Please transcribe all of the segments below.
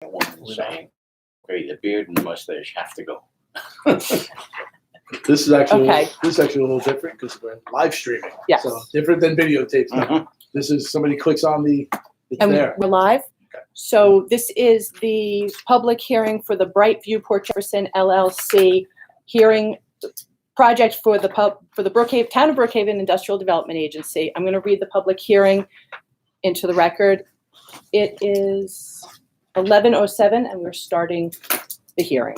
one saying, "Great, the beard and the mustache have to go." This is actually Okay. a little different because we're live streaming. Yes. So different than videotapes. Mhm. This is somebody clicks on it's And there. we're live. Okay. So this is the public hearing for the Brightview Port Jefferson LLC hearing project for the Brookhaven, Town of Brookhaven Industrial Development Agency. I'm going to read the public hearing into the record. It is 11:07 and we're starting the hearing.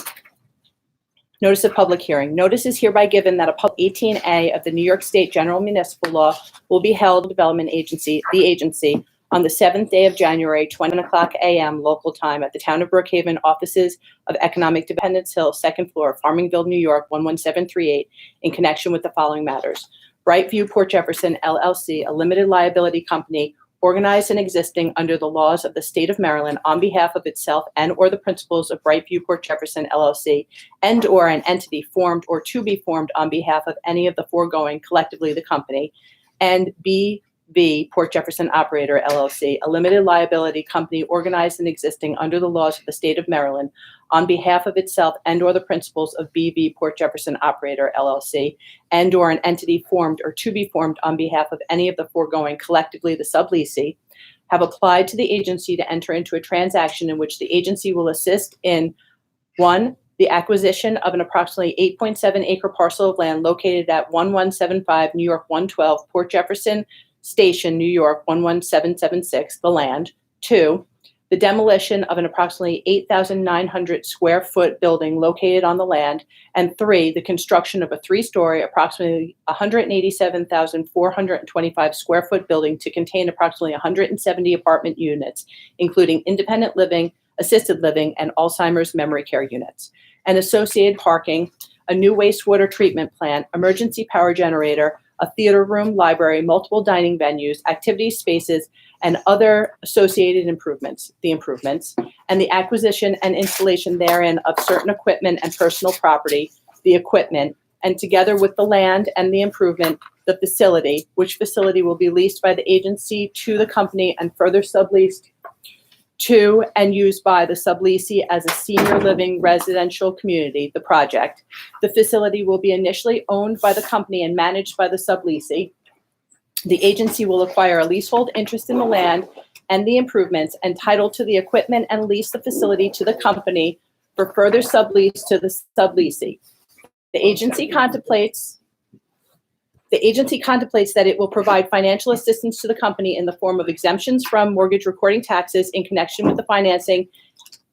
Notice of public hearing. Notice is hereby given that a 18A of the New York State General Municipal Law will be held Development Agency, the agency, on the 7th day of January, 20:00 a.m. local time at the Town of Brookhaven offices of Economic Dependence Hill, 2nd floor, Farmingville, New York, 11738, in connection with the following matters. Brightview Port Jefferson LLC, a limited liability company organized and existing under the laws of the state of Maryland on behalf of itself and or the principals of Brightview Port Jefferson LLC and or an entity formed or to be formed on behalf of any of the foregoing, collectively the company, and BV Port Jefferson Operator LLC, a limited liability company organized and existing under the laws of the state of Maryland on behalf of itself and or the principals of BV Port Jefferson Operator LLC, and or an entity formed or to be formed on behalf of any of the foregoing, collectively the subleasee, have applied to the agency to enter into a transaction in which the agency will assist in 1, the acquisition of an approximately 8.7 acre parcel of land located at 1175 New York 112 Port Jefferson Station, New York 11776, the land. 2, the demolition of an approximately 8,900 square foot building located on the land. And 3, the construction of a 3-story, approximately 187,425 square foot building to contain approximately 170 apartment units, including independent living, assisted living, and Alzheimer's memory care units, and associated parking, a new wastewater treatment plant, emergency power generator, a theater room, library, multiple dining venues, activity spaces, and other associated improvements, and the acquisition and installation therein of certain equipment and personal property, the equipment, and together with the land and the improvement, the facility, which facility will be leased by the agency to the company and further subleased to and used by the subleasee as a senior living residential community, the project. The facility will be initially owned by the company and managed by the subleasee. The agency will acquire a leasehold interest in the land and the improvements and title to the equipment and lease the facility to the company for further sublease to the subleasee. The agency contemplates that it will provide financial assistance to the company in the form of exemptions from mortgage recording taxes in connection with the financing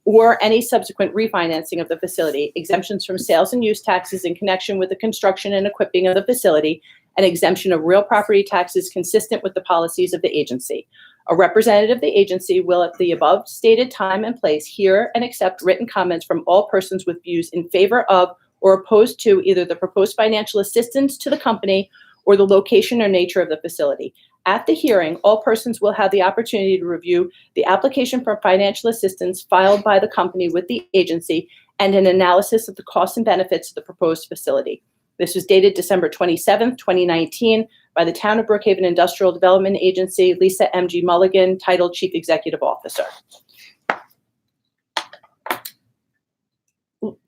or any subsequent refinancing of the facility, exemptions from sales and use taxes in connection with the construction and equipping of the facility, and exemption of real property taxes consistent with the policies of the agency. A representative of the agency will, at the above stated time and place, hear and accept written comments from all persons with views in favor of or opposed to either the proposed financial assistance to the company or the location or nature of the facility. At the hearing, all persons will have the opportunity to review the application for financial assistance filed by the company with the agency and an analysis of the costs and benefits of the proposed facility. This was dated December 27th, 2019, by the Town of Brookhaven Industrial Development Agency, Lisa M.G. Mulligan, titled Chief Executive Officer.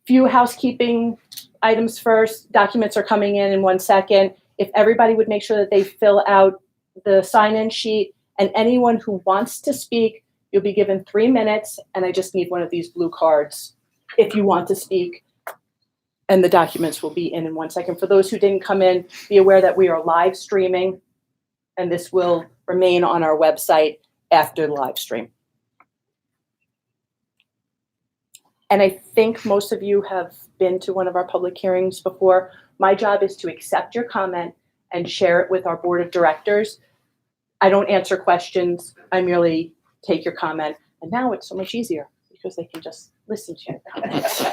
Few housekeeping items first. Documents are coming in 1 second. If everybody would make sure that they fill out the sign-in sheet, and anyone who wants to speak, you'll be given 3 minutes, and I just need one of these blue cards if you want to speak, and the documents will be in 1 second. For those who didn't come in, be aware that we are live streaming, and this will remain on our website after the live stream. And I think most of you have been to one of our public hearings before. My job is to accept your comment and share it with our board of directors. I don't answer questions. I merely take your comment. And now it's so much easier because they can just listen to your comments.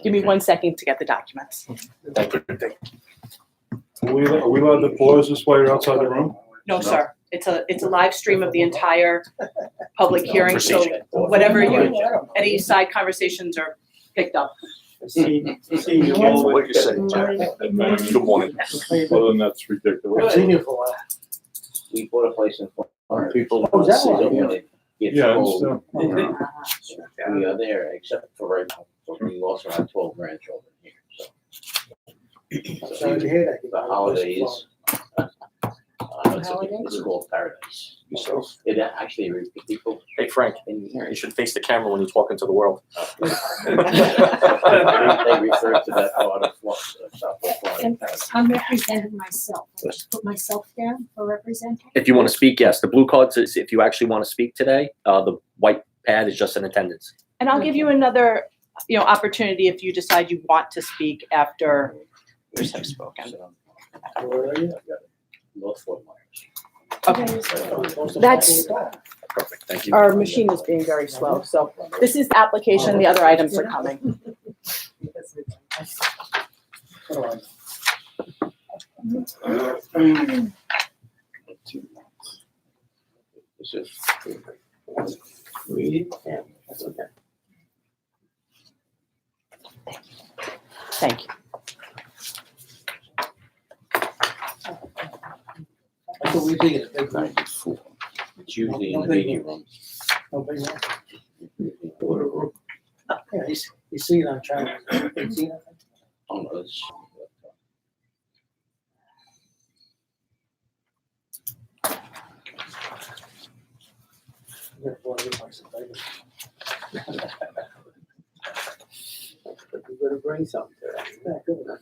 Give me 1 second to get the documents. Thank you. Are we allowed to pause this while you're outside the room? No, sir. It's a live stream of the entire public hearing. So whatever any side conversations are picked up. What you say, Jack? Good morning. Other than that's ridiculous. I've seen you for a while. We bought a place in Florida. People Oh, want to see that them. one? gets Yeah, cold. so, We are there, except for right now, but we also have 12 grandchildren here, so. Sorry to hear that. The holidays. It's called paradise. yourself. It actually, people Hey Frank, in here, you should face the camera when you talk into the world. they refer to that part of Florida. I'm representing myself. I just put myself down for representing. If you want to speak, yes. The blue card says if you actually want to speak today. The white pad is just in attendance. And I'll give you another, opportunity if you decide you want to speak after others have spoken. Where are you? North Fort Myers. That's, Perfect, thank you. our machine is being very slow, so this is the application, the other items are coming. This is. That's okay. Thank you. I thought we did it, big night. 94. It's usually in the meeting room. Oh, big night. Yeah, you see it on channel 18, I think. Oh, no, it's. You got one of the places, baby. You better bring something to that. Yeah, good enough.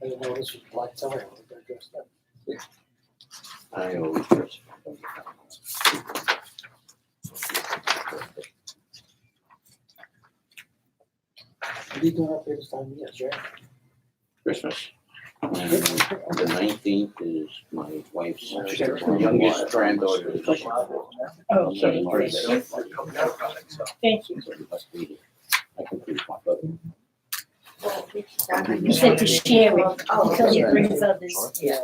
I didn't know this was black tie. I was gonna dress that. I always dress. What are you doing up here this time of year, Jerry? Christmas. And the 19th is my wife's youngest granddaughter's. Okay. birthday. Thank you. So you must be here. I can prove my brother. You said to share it until it brings others. Yeah.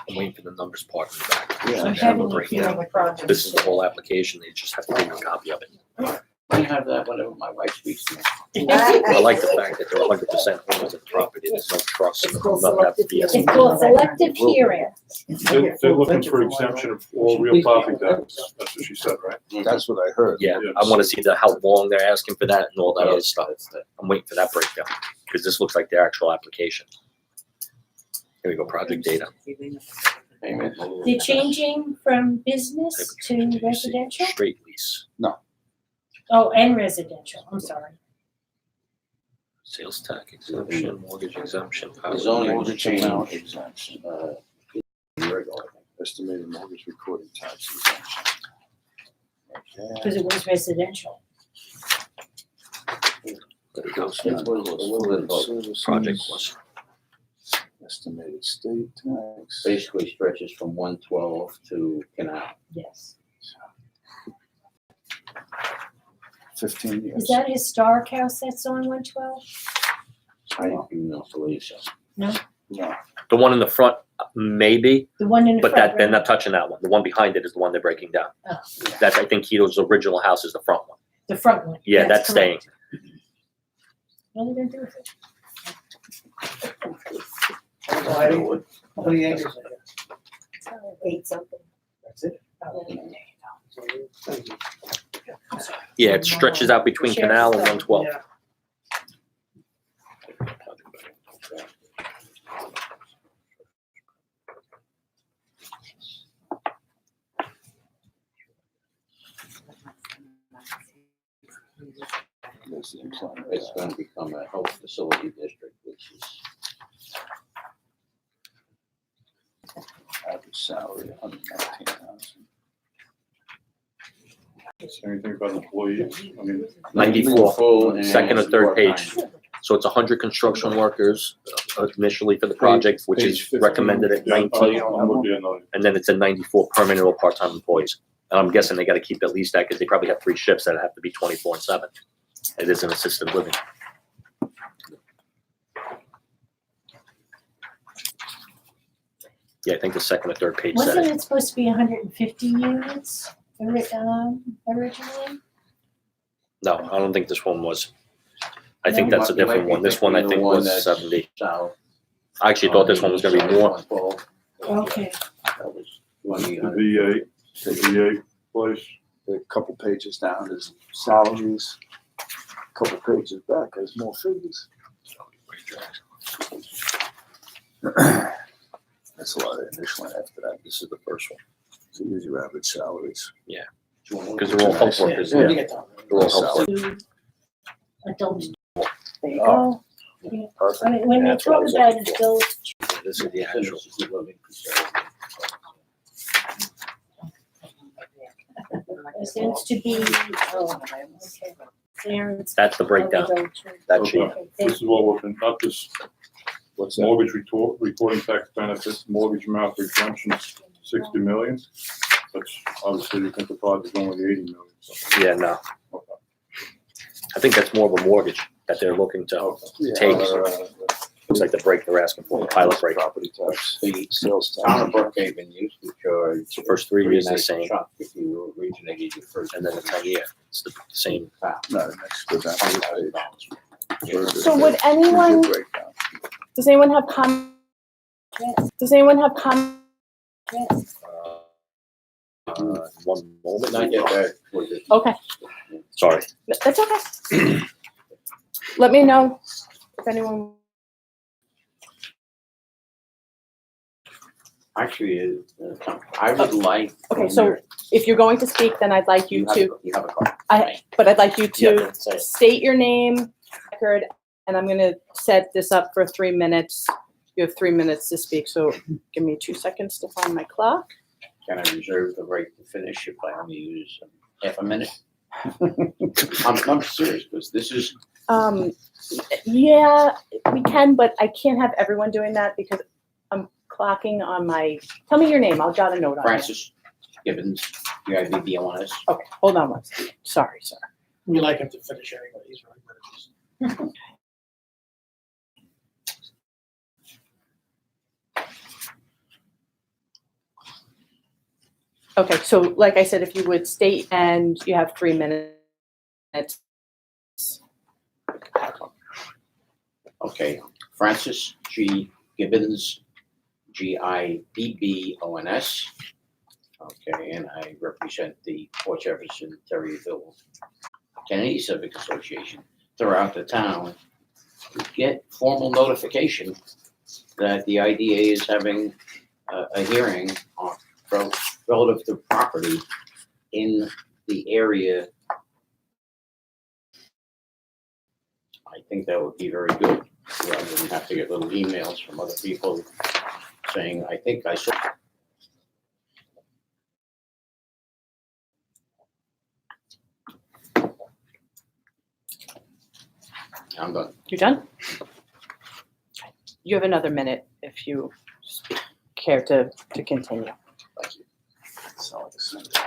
I'm waiting for the numbers part in the back. I'm So having we're a breaking feeling out. the project. This is the whole application. They just have to give you a copy of it. I have that whenever my wife speaks to me. I like the fact that they're 100% owners of the property. There's no trust. It's and called none of that selective, BS. it's called selective hearing. They're looking for exemption of all real property tax. That's what she said, right? That's what I heard. Yeah, I want to see how long they're asking for that and all that other stuff. That's the- I'm waiting for that breakdown, because this looks like their actual application. Here we go, project data. payment. They're changing from business to residential? Straight lease, Oh, and residential, I'm sorry. sales tax exemption, mortgage exemption. The zoning was Mortgage amount changed, exemption, a year ago, I think. estimated mortgage recording tax exemption. Okay. Because it was residential. There we go. It was a little bit of both. Services, Project was, estimated state tax. Basically stretches from 112 to Canal. Yes. 15 years. Is that a historic house that's on 112? I do not believe so. No, the one in the front, maybe, The one in the but front that, they're row? not touching that one. The one behind it is the one they're breaking down. Oh, That's, I think Keto's original house is the front one. the front one. Yeah, that's staying. correct. What are they gonna do with it? How many acres are there? 8 something. That's it? Yeah, it stretches out between Canal and 112. Yeah. It's gonna become a health facility district, which is, average salary, 119,000. Is there anything about employees? I mean, 94, full and second or third page. part-time. So it's 100 construction workers initially for the project, which Page is 15. recommended at yeah, 19, I'm looking at another. and then it's a 94 permanent or part-time employees. And I'm guessing they gotta keep at least that, because they probably have 3 shifts that have to be 24/7. It is an assisted living. Yeah, I think the second or third page said Wasn't it. it supposed to be 150 units originally? No, I don't think this one was. I think that's a You might different be one. This one I thinking think the one was that's 70. South. I actually thought this one was gonna be more. 12. Okay. That was 20. The VA place. A couple pages down is salaries. Couple pages back is more figures. That's a lot of initial and after that. This is the first one. So use your average salaries. Because they're all health workers. When Yeah. you get down there. They're all health workers. Adults. There you Oh. go. Perfect. I mean, when they That's what I talk was about looking adults, This is the actual. it seems to be, oh, okay. Clearance That's the of breakdown. adults. That sheet. Okay, This is what we're, not this What's that? mortgage recording tax benefits, mortgage amount exemptions, 60 million. That's obviously you think the project is only 80 million. So. Yeah, no. I think that's more of a mortgage that they're looking to. Take. Looks like the break they're asking for, the pilot break. Property tax, The sales town of tax. Brookhaven used to charge. The first 3 years the same, Chunk if you originated your first. and then the 10 year, it's the same. No, the next good down. So would anyone, Breakdown. does anyone have Yes, does anyone have com, yes. One moment. Not yet, that was it. okay, Sorry. that's okay. Let me know if anyone, Actually, I would like. okay, so if you're going to speak, then I'd like you to, You have a card. but I'd like you Yeah, to don't say it. state your name, record, and I'm gonna set this up for 3 minutes. You have 3 minutes to speak, so give me 2 seconds to find my clock. Can I reserve the right to finish if I only use half a minute? I'm serious, because this is, Yeah, we can, but I can't have everyone doing that because I'm clocking on my, tell me your name, I'll jot a note on it. Francis Gibbons, UIBBONS. Okay, hold on one second. Sorry, sir. We like him to finish anyway, he's really good at this. Okay, so like I said, if you would state and you have 3 minutes. Okay, Francis G. Gibbons, GIBBONS. Okay, and I represent the Port Jefferson, Terryville, Kennedy Civic Association throughout the town. To get formal notification that the IDA is having a hearing on relative to property in the area. I think that would be very good, rather than have to get little emails from other people saying, I think I saw. I'm done. You're done? You have another minute if you care to continue. Thank you. Sound like a sentence.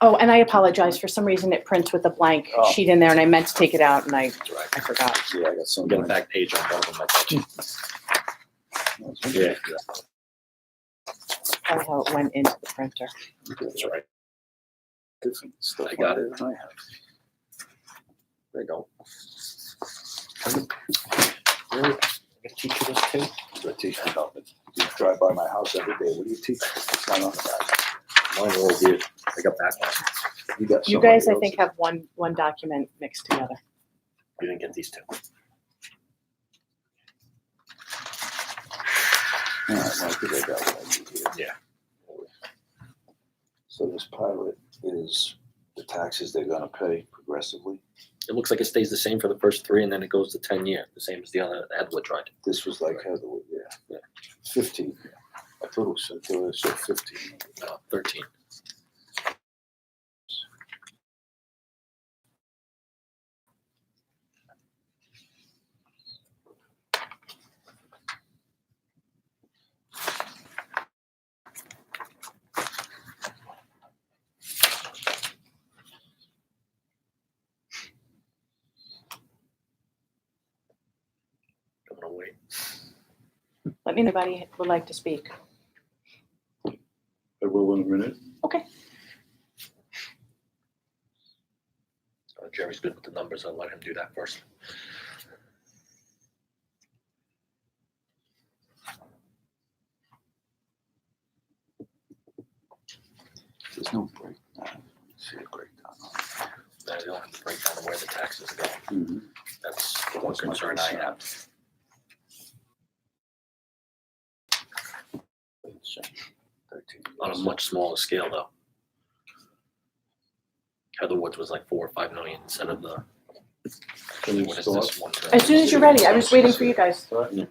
Oh, and I apologize. For some reason, it prints with a blank Oh. sheet in there, and I meant to take it out, and I forgot. Yeah, I got some. I'm getting a back page on one of them, I think. Yeah. Probably how it went into the printer. That's right. Different stuff. I got on there than I have. There you go. I'm gonna teach you this too. I teach me about it. You drive by my house every day. What do you teach? It's not on the back. Mine are all good. I got that one. You got You guys, I somebody think, have one document mixed together. You didn't get these two. else's. All right, well, I think I got what I need here. Yeah. So this pilot is the taxes they're gonna pay progressively. It looks like it stays the same for the first 3 and then it goes to 10 year, the same as the other Edwood tried. This was like Heatherwood, yeah. 15. I thought it said 15. 13. Let me know if anybody would like to speak. I will in a minute. Jerry's good with the numbers. I'll let him do that first. There's no breakdown. See a breakdown. Now, you don't have to break down where the taxes go. Mm-hmm. That's the one concern I have. On a much smaller scale, though. Heatherwoods was like 4 or 5 million instead of the. Can you What is start? this one? As soon as you're ready, I was waiting for you guys. Right.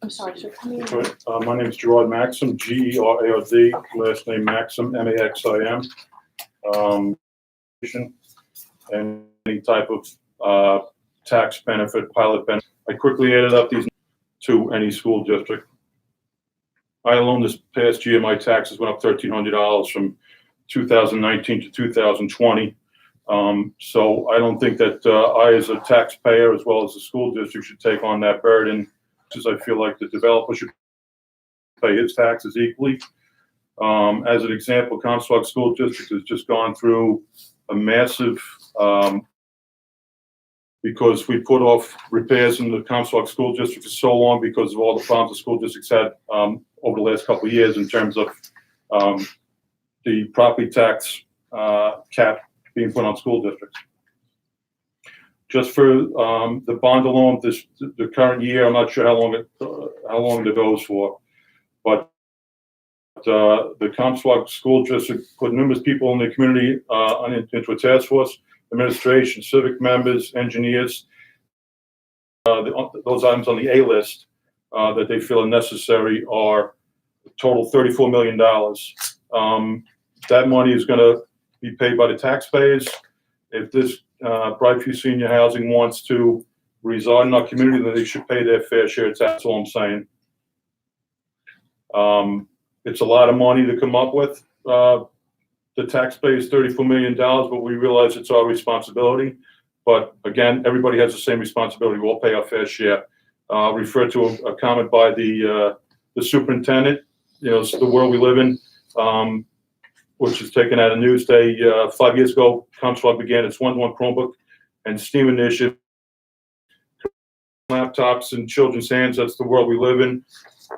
I'm sorry, sir, come in. Right. My name's Gerard Maxim, Gerard, last name Maxim, Maxim. And any type of tax benefit, pilot benefit. I quickly added up these to any school district. I alone this past year, my taxes went up $1,300 from 2019 to 2020. So I don't think that I, as a taxpayer, as well as the school district, should take on that burden. Because I feel like the developer should pay his taxes equally. As an example, Comstock School District has just gone through a massive, because we put off repairs in the Comstock School District for so long because of all the problems the school districts had over the last couple of years in terms of the property tax cap being put on school districts. Just for the bond alone, the current year, I'm not sure how long it goes for, but the Comstock School District put numerous people in the community into a task force, administration, civic members, engineers. Those items on the A list that they feel are necessary are a total $34 million. That money is going to be paid by the taxpayers. If this Brightview Senior Housing wants to reside in our community, then they should pay their fair share of tax. That's all I'm saying. It's a lot of money to come up with. The taxpayers $34 million, but we realize it's our responsibility. But again, everybody has the same responsibility. We'll pay our fair share. Refer to a comment by the superintendent. You know, it's the world we live in, which is taken out of Newsday. 5 years ago, Comstock began its one-to-one Chromebook and STEAM initiative. Laptops in children's hands. That's the world we live in.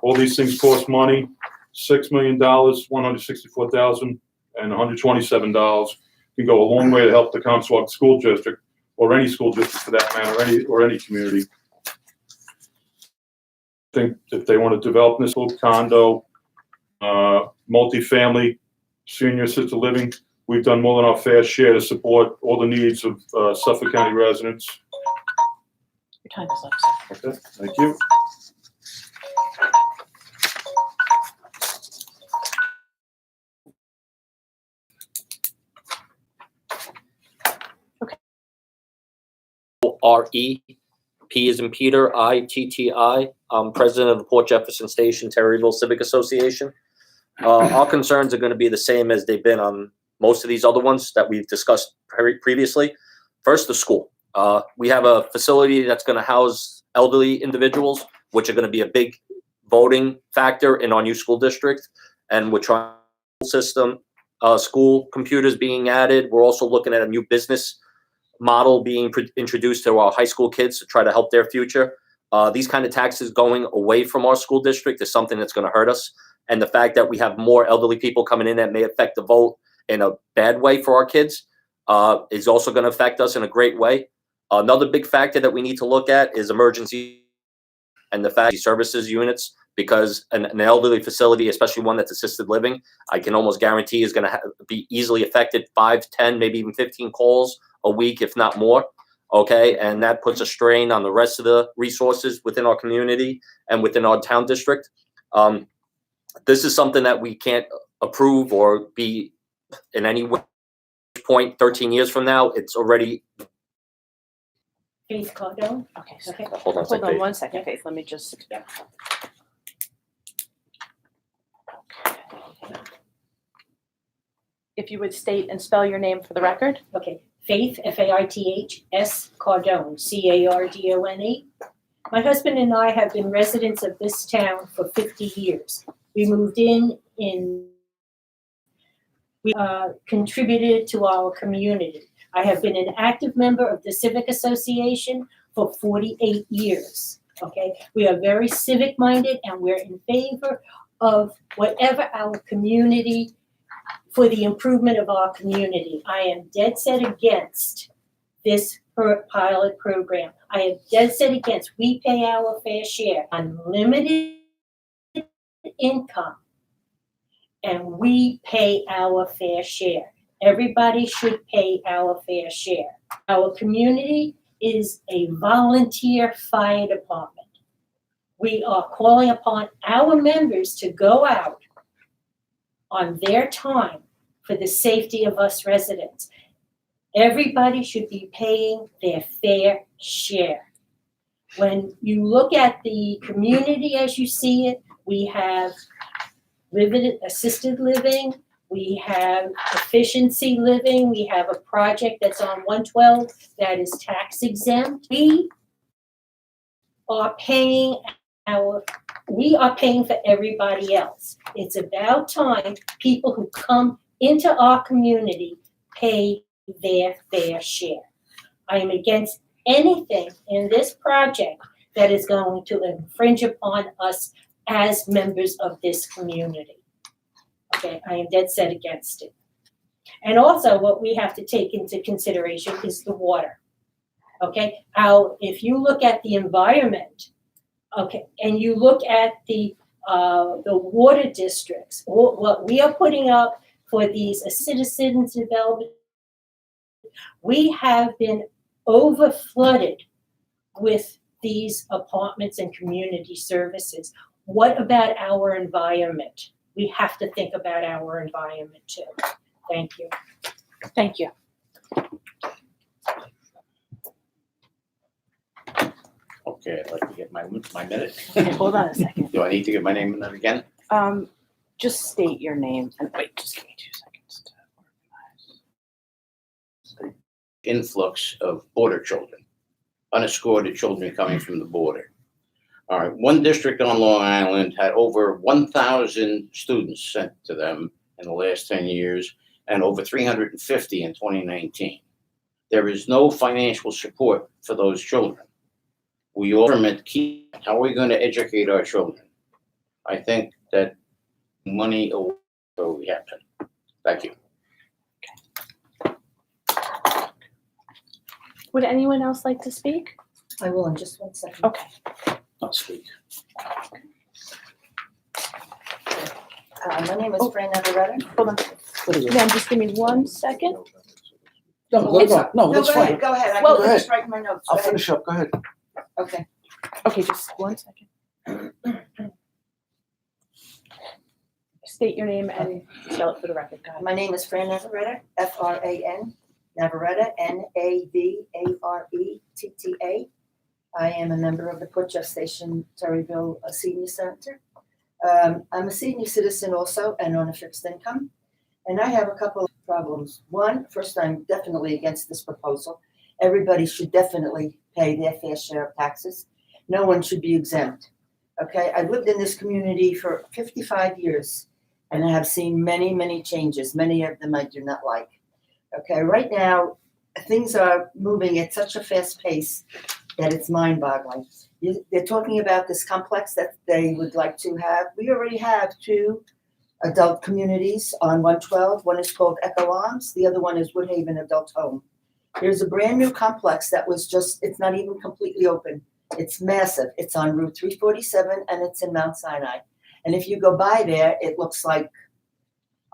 All these things cost money. $6 million, $164,000, and $127 can go a long way to help the Comstock School District, or any school district for that matter, or any community. I think if they want to develop this little condo, multifamily, senior assisted living, we've done more than our fair share to support all the needs of Suffolk County residents. Your time is up, sir. Okay, thank you. REP is in Peter, ITTI. I'm president of the Port Jefferson Station Terryville Civic Association. Our concerns are going to be the same as they've been on most of these other ones that we've discussed previously. First, the school. We have a facility that's going to house elderly individuals, which are going to be a big voting factor in our new school district. And we're trying system, school computers being added. We're also looking at a new business model being introduced to our high school kids to try to help their future. These kind of taxes going away from our school district is something that's going to hurt us. And the fact that we have more elderly people coming in that may affect the vote in a bad way for our kids is also going to affect us in a great way. Another big factor that we need to look at is emergency and the fact services units, because an elderly facility, especially one that's assisted living, I can almost guarantee is going to be easily affected 5, 10, maybe even 15 calls a week, if not more. Okay. And that puts a strain on the rest of the resources within our community and within our town district. This is something that we can't approve or be in any way. Point 13 years from now, it's already. Faith Cardone. Okay, so Hold on a hold second. on one second, Faith. Let me just. Yeah. If you would state and spell your name for the record. Okay, Faith, Faith, S. Cardone, Cardone. My husband and I have been residents of this town for 50 years. We moved we contributed to our community. I have been an active member of the Civic Association for 48 years, okay? We are very civic-minded and we're in favor of whatever our community, for the improvement of our community. I am dead set against this pilot program. I am dead set against, we pay our fair share, unlimited income, and we pay our fair share. Everybody should pay our fair share. Our community is a volunteer fire department. We are calling upon our members to go out on their time for the safety of us residents. Everybody should be paying their fair share. When you look at the community as you see it, we have assisted living, we have efficiency living, we have a project that's on 112 that is tax exempt. We are paying for everybody else. It's about time people who come into our community pay their fair share. I am against anything in this project that is going to infringe upon us as members of this community. Okay, I am dead set against it. And also what we have to take into consideration is the water. Okay, if you look at the environment, okay, and you look at the water districts, what we are putting up for these citizens development, we have been over flooded with these apartments and community services. What about our environment? We have to think about our environment too. Thank you. Thank you. Okay, I'd like to get my minute. Okay, hold on a second. Do I need to get my name in that again? Just state your name and wait, just give me 2 seconds to organize. Influx of border children, unescorted children coming from the border. All right, one district on Long Island had over 1,000 students sent to them in the last 10 years and over 350 in 2019. There is no financial support for those children. We government how are we going to educate our children? I think that money will happen. Thank you. Would anyone else like to speak? I will in just 1 second. Okay. I'll speak. My name is Fran Navarrete. Hold on. Ma'am, just give me 1 second. No, let it go. No, No, that's go fine. ahead, go ahead. Well, I'm go just writing my notes. I'll Go ahead. finish up. Go ahead. Okay. Okay, just 1 second. State your name and spell it for the record. Go ahead. My name is Fran Navarrete, F-R-A-N, Navarrete, N-A-V-A-R-E-T-T-A. I am a member of the Port Jeff Station Terryville Senior Center. I'm a senior citizen also and on a fixed income. And I have a couple of problems. One, first, I'm definitely against this proposal. Everybody should definitely pay their fair share of taxes. No one should be exempt. Okay, I've lived in this community for 55 years and I have seen many, many changes. Many of them I do not like. Okay, right now, things are moving at such a fast pace that it's mind-boggling. They're talking about this complex that they would like to have. We already have 2 adult communities on 112. One is called Echo Arms. The other one is Woodhaven Adult Home. There's a brand new complex that was it's not even completely open. It's massive. It's on Route 347 and it's in Mount Sinai. And if you go by there, it looks like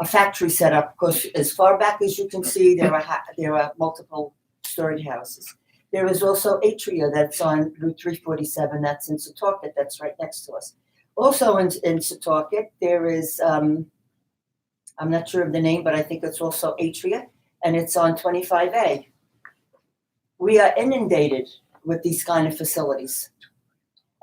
a factory setup because as far back as you can see, there are multiple storied houses. There is also Atria that's on Route 347. That's in Setauket. That's right next to us. Also in Setauket, there is, I'm not sure of the name, but I think it's also Atria, and it's on 25A. We are inundated with these kind of facilities.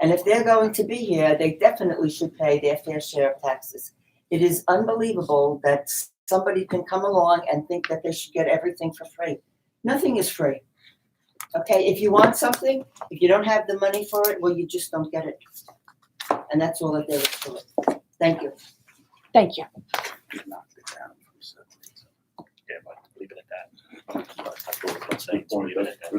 And if they're going to be here, they definitely should pay their fair share of taxes. It is unbelievable that somebody can come along and think that they should get everything for free. Nothing is free. Okay, if you want something, if you don't have the money for it, well, you just don't get it. And that's all that there is to it. Thank you. Thank you. You knocked it down from 70. Yeah, but leave it at that. That's what we're saying, Good so point. leave it at that.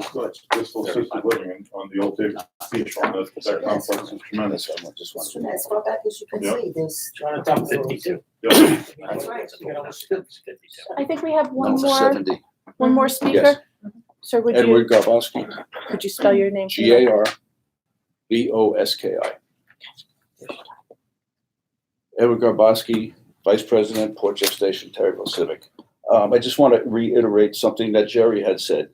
There's still assisted living on the old David Beach farm. That complex is tremendous. I just wanted to. As far back as you can Yeah. see, there's, Chinatown. 52. Yeah. That's right. You got understood. 52. I think we have one Number more, 70. one more speaker. Yes. Sir, would Edward you, Garbowski, could you spell your name? for the record? Garboski. Edward Garbowski, Vice President, Port Jeff Station, Terryville Civic. I just want to reiterate something that Jerry had said.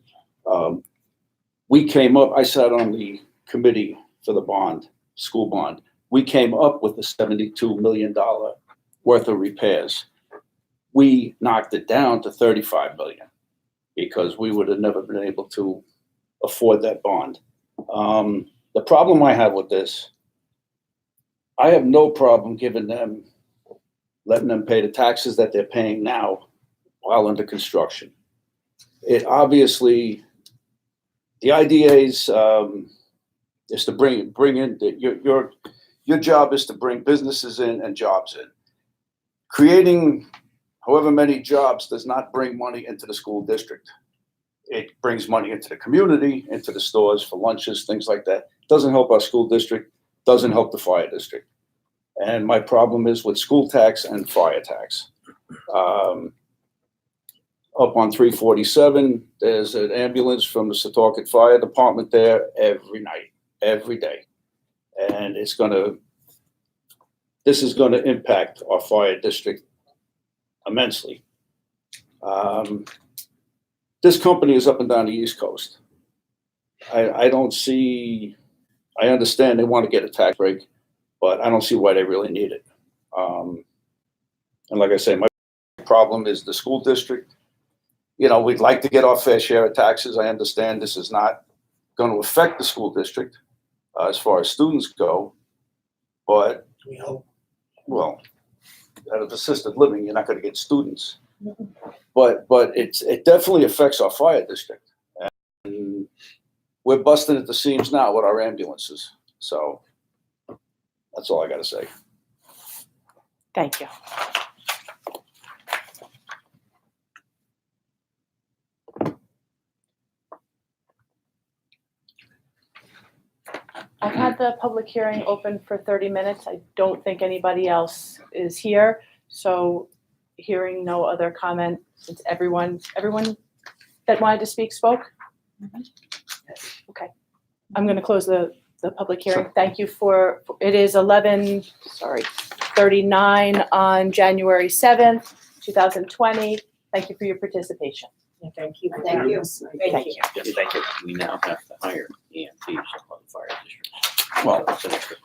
We came up, I sat on the committee for the bond, school bond. We came up with the $72 million worth of repairs. We knocked it down to 35 million because we would have never been able to afford that bond. The problem I have with this, I have no problem letting them pay the taxes that they're paying now while under construction. It obviously, the idea is to bring in, your job is to bring businesses in and jobs in. Creating however many jobs does not bring money into the school district. It brings money into the community, into the stores for lunches, things like that. Doesn't help our school district, doesn't help the fire district. And my problem is with school tax and fire tax. Up on 347, there's an ambulance from the Setauket Fire Department there every night, every day. And this is gonna impact our fire district immensely. This company is up and down the East Coast. I don't see, I understand they want to get a tax break, but I don't see why they really need it. And like I say, my problem is the school district. You know, we'd like to get our fair share of taxes. I understand this is not going to affect the school district as far as students go, but, We hope. well, out of assisted living, you're not going to get students. But it definitely affects our fire district. And we're busting at the seams now with our ambulances. So that's all I got to say. Thank you. I've had the public hearing open for 30 minutes. I don't think anybody else is here. So hearing no other comment, since everyone that wanted to speak spoke? Okay. I'm going to close the public hearing. Thank you for, it is 11:39 on January 7th, 2020. Thank you for your participation. Thank you. Thank you. Thank you. Yes, thank you. We now have to hire EMTs on the fire district. Well, So it's a